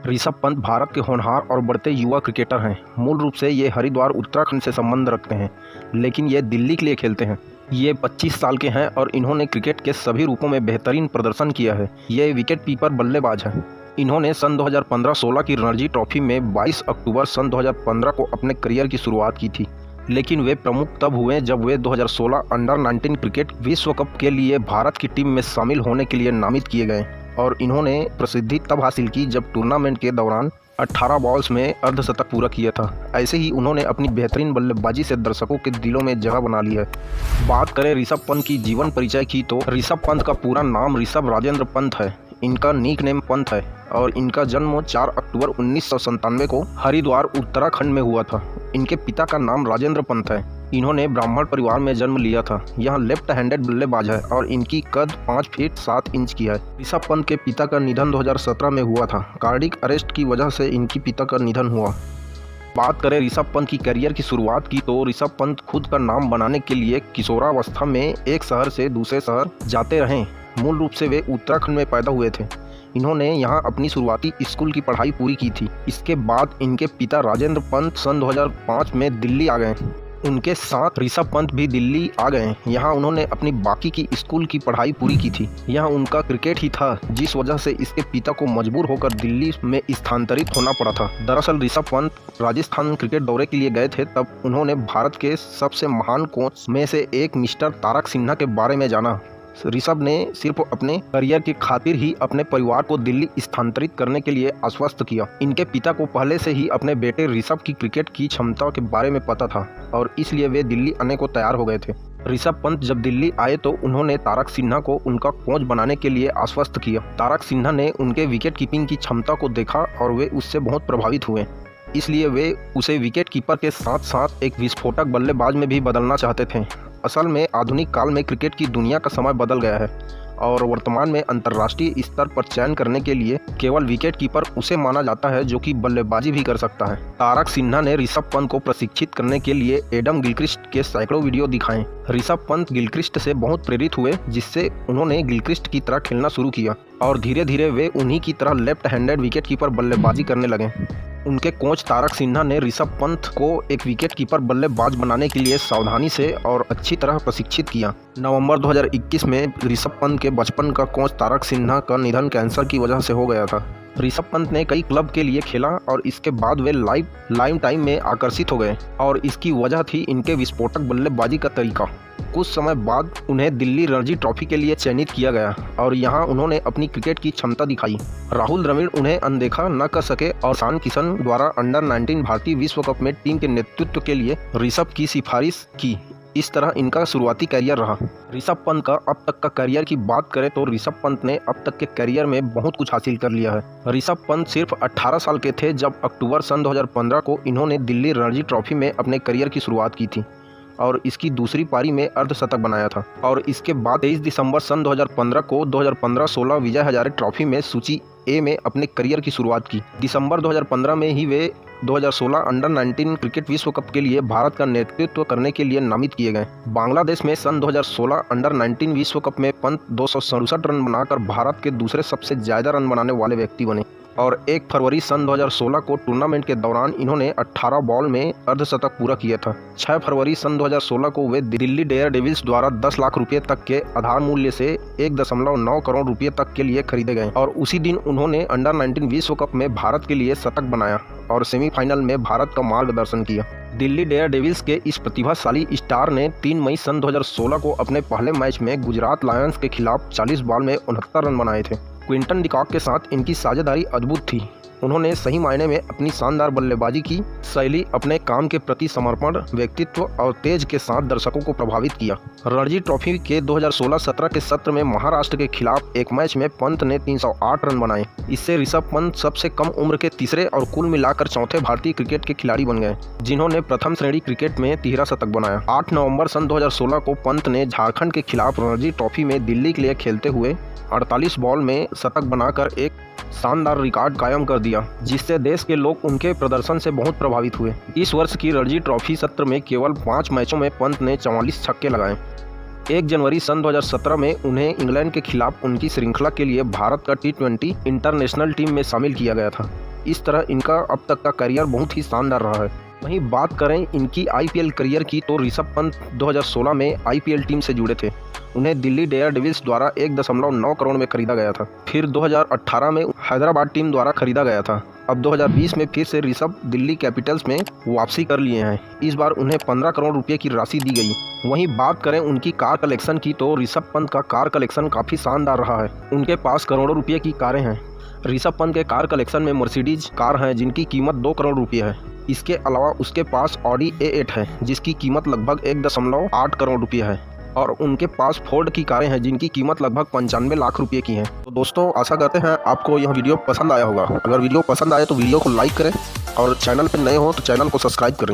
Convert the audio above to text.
ऋषभ पंत भारत के होनहार और बढ़ते युवा क्रिकेटर हैं। मूल रूप से ये हरिद्वार उत्तराखंड से संबंध रखते हैं, लेकिन ये दिल्ली के लिए खेलते हैं। ये 25 साल के हैं और इन्होंने क्रिकेट के सभी रूपों में बेहतरीन प्रदर्शन किया है। ये विकेट कीपर बल्लेबाज हैं। इन्होंने सन 2015-16 की रणजी ट्रॉफी में 22 अक्टूबर सन 2015 को अपने करियर की शुरुआत की थी, लेकिन वे प्रमुख तब हुए जब वे 2016 अंडर 19 क्रिकेट विश्व कप के लिए भारत की टीम में शामिल होने के लिए नामित किए गए। और इन्होंने प्रसिद्धि तब हासिल की जब टूर्नामेंट के दौरान 18 बॉल्स में अर्धशतक पूरा किया था। ऐसे ही उन्होंने अपनी बेहतरीन बल्लेबाजी से दर्शकों के दिलों में जगह बना ली है। बात करें ऋषभ पंत की जीवन परिचय की तो ऋषभ पंत का पूरा नाम ऋषभ राजेंद्र पंत है। इनका निक नेम पंत है और इनका जन्म 4 अक्टूबर 1997 को हरिद्वार उत्तराखंड में हुआ था। इनके पिता का नाम राजेंद्र पंत है। इन्होंने ब्राह्मण परिवार में जन्म लिया था। यह लेफ्ट हैंडेड बल्लेबाज है और इनकी कद 5 फीट 7 इंच की है। ऋषभ पंत के पिता का निधन 2017 में हुआ था। कार्डिक अरेस्ट की वजह से इनकी पिता का निधन हुआ। बात करें ऋषभ पंत की करियर की शुरुआत की तो ऋषभ पंत खुद का नाम बनाने के लिए किशोरावस्था में एक शहर से दूसरे शहर जाते रहे। मूल रूप से वे उत्तराखंड में पैदा हुए थे। इन्होंने यहाँ अपनी शुरुआती स्कूल की पढ़ाई पूरी की थी। इसके बाद इनके पिता राजेंद्र पंत सन 2005 में दिल्ली आ गए। उनके साथ ऋषभ पंत भी दिल्ली आ गए। यहाँ उन्होंने अपनी बाकी की स्कूल की पढ़ाई पूरी की थी। यह उनका क्रिकेट ही था जिस वजह से इसके पिता को मजबूर होकर दिल्ली में स्थानांतरित होना पड़ा था। दरअसल ऋषभ पंत राजस्थान क्रिकेट दौरे के लिए गए थे, तब उन्होंने भारत के सबसे महान कोच में से एक मिस्टर तारक सिन्हा के बारे में जाना। ऋषभ ने सिर्फ अपने करियर की खातिर ही अपने परिवार को दिल्ली स्थानांतरित करने के लिए आश्वस्त किया। इनके पिता को पहले से ही अपने बेटे ऋषभ की क्रिकेट की क्षमता के बारे में पता था और इसलिए वे दिल्ली आने को तैयार हो गए थे। ऋषभ पंत जब दिल्ली आए तो उन्होंने तारक सिन्हा को उनका कोच बनाने के लिए आश्वस्त किया। तारक सिन्हा ने उनके विकेट कीपिंग की क्षमता को देखा और वे उससे बहुत प्रभावित हुए। इसलिए वे उसे विकेट कीपर के साथ साथ एक विस्फोटक बल्लेबाज में भी बदलना चाहते थे। असल में आधुनिक काल में क्रिकेट की दुनिया का समय बदल गया है और वर्तमान में अंतर्राष्ट्रीय स्तर पर चयन करने के लिए केवल विकेट कीपर उसे माना जाता है जो कि बल्लेबाजी भी कर सकता है। तारक सिन्हा ने ऋषभ पंत को प्रशिक्षित करने के लिए एडम गिलक्रिस्ट के सैकड़ों वीडियो दिखाए। ऋषभ पंत गिलक्रिस्ट से बहुत प्रेरित हुए, जिससे उन्होंने गिलक्रिस्ट की तरह खेलना शुरू किया और धीरे धीरे वे उन्हीं की तरह लेफ्ट हैंडेड विकेट कीपर बल्लेबाजी करने लगे। उनके कोच तारक सिन्हा ने ऋषभ पंत को एक विकेट कीपर बल्लेबाज बनाने के लिए सावधानी से और अच्छी तरह प्रशिक्षित किया। नवंबर 2021 में ऋषभ पंत के बचपन का कोच तारक सिन्हा का निधन कैंसर की वजह से हो गया था। ऋषभ पंत ने कई क्लब के लिए खेला और इसके बाद वे लाइम टाइम में आकर्षित हो गए और इसकी वजह थी इनके विस्फोटक बल्लेबाजी का तरीका। कुछ समय बाद उन्हें दिल्ली रणजी ट्रॉफी के लिए चयनित किया गया और यहाँ उन्होंने अपनी क्रिकेट की क्षमता दिखाई। राहुल द्रविड़ उन्हें अनदेखा न कर सके और ईशान किशन द्वारा अंडर 19 भारतीय विश्व कप में टीम के नेतृत्व के लिए ऋषभ की सिफारिश की। इस तरह इनका शुरुआती करियर रहा। ऋषभ पंत का अब तक का करियर की बात करें तो ऋषभ पंत ने अब तक के करियर में बहुत कुछ हासिल कर लिया है। ऋषभ पंत सिर्फ 18 साल के थे जब अक्टूबर सन 2015 को इन्होंने दिल्ली रणजी ट्रॉफी में अपने करियर की शुरुआत की थी और इसकी दूसरी पारी में अर्धशतक बनाया था। और इसके बाद 23 दिसंबर सन 2015 को 2015-16 विजय हजारे ट्रॉफी में सूची ए में अपने करियर की शुरुआत की। दिसंबर 2015 में ही वे 2016 अंडर 19 क्रिकेट विश्व कप के लिए भारत का नेतृत्व करने के लिए नामित किए गए। बांग्लादेश में सन 2016 अंडर 19 विश्व कप में पंत 267 रन बनाकर भारत के दूसरे सबसे ज्यादा रन बनाने वाले व्यक्ति बने और 1 फरवरी सन 2016 को टूर्नामेंट के दौरान इन्होंने 18 बॉल में अर्धशतक पूरा किया था। 6 फरवरी सन 2016 को वे दिल्ली डेयर डेविल्स द्वारा 10 लाख रुपए तक के आधार मूल्य से 1.9 करोड़ रुपए तक के लिए खरीदे गए और उसी दिन उन्होंने अंडर 19 विश्व कप में भारत के लिए शतक बनाया और सेमीफाइनल में भारत का मार्गदर्शन किया। दिल्ली डेयर डेविल्स के इस प्रतिभाशाली स्टार ने 3 मई सन 2016 को अपने पहले मैच में गुजरात लायंस के खिलाफ 40 बॉल में 69 रन बनाए थे। क्विंटन डिकॉक के साथ इनकी साझेदारी अद्भुत थी। उन्होंने सही मायने में अपनी शानदार बल्लेबाजी की शैली, अपने काम के प्रति समर्पण, व्यक्तित्व और तेज के साथ दर्शकों को प्रभावित किया। रणजी ट्रॉफी के 2016-17 के सत्र में महाराष्ट्र के खिलाफ एक मैच में पंत ने 308 रन बनाए। इससे ऋषभ पंत सबसे कम उम्र के तीसरे और कुल मिलाकर चौथे भारतीय क्रिकेट के खिलाड़ी बन गए जिन्होंने प्रथम श्रेणी क्रिकेट में 13 शतक बनाया। 8 नवंबर सन 2016 को पंत ने झारखंड के खिलाफ रणजी ट्रॉफी में दिल्ली के लिए खेलते हुए 48 बॉल में शतक बनाकर एक शानदार रिकॉर्ड कायम कर दिया, जिससे देश के लोग उनके प्रदर्शन से बहुत प्रभावित हुए। इस वर्ष की रणजी ट्रॉफी सत्र में केवल 5 मैचों में पंत ने 44 छक्के लगाए। 1 जनवरी सन 2017 में उन्हें इंग्लैंड के खिलाफ उनकी श्रृंखला के लिए भारत का T20 इंटरनेशनल टीम में शामिल किया गया था। इस तरह इनका अब तक का करियर बहुत ही शानदार रहा है। वहीं बात करें इनकी आईपीएल करियर की तो ऋषभ पंत 2016 में आईपीएल टीम से जुड़े थे। उन्हें दिल्ली डेयरडेविल्स द्वारा 1.9 करोड़ में खरीदा गया था। फिर 2018 में हैदराबाद टीम द्वारा खरीदा गया था। अब 2020 में फिर से ऋषभ दिल्ली कैपिटल्स में वापसी कर लिए हैं। इस बार उन्हें 15 करोड़ रुपए की राशि दी गई। वहीं बात करें उनकी कार कलेक्शन की तो ऋषभ पंत का कार कलेक्शन काफ़ी शानदार रहा है। उनके पास करोड़ों रुपये की कारें हैं। ऋषभ पंत के कार कलेक्शन में मर्सिडीज कार है जिनकी कीमत 2 करोड़ रुपये है। इसके अलावा उसके पास ऑडी A8 है जिसकी कीमत लगभग 1.8 करोड़ रुपये है और उनके पास फोर्ड की कारें हैं जिनकी कीमत लगभग 95 लाख रुपए की हैं। तो दोस्तों आशा करते हैं आपको यह वीडियो पसंद आया होगा। अगर वीडियो पसंद आए तो वीडियो को लाइक करें और चैनल पर नए हो तो चैनल को सब्सक्राइब करें।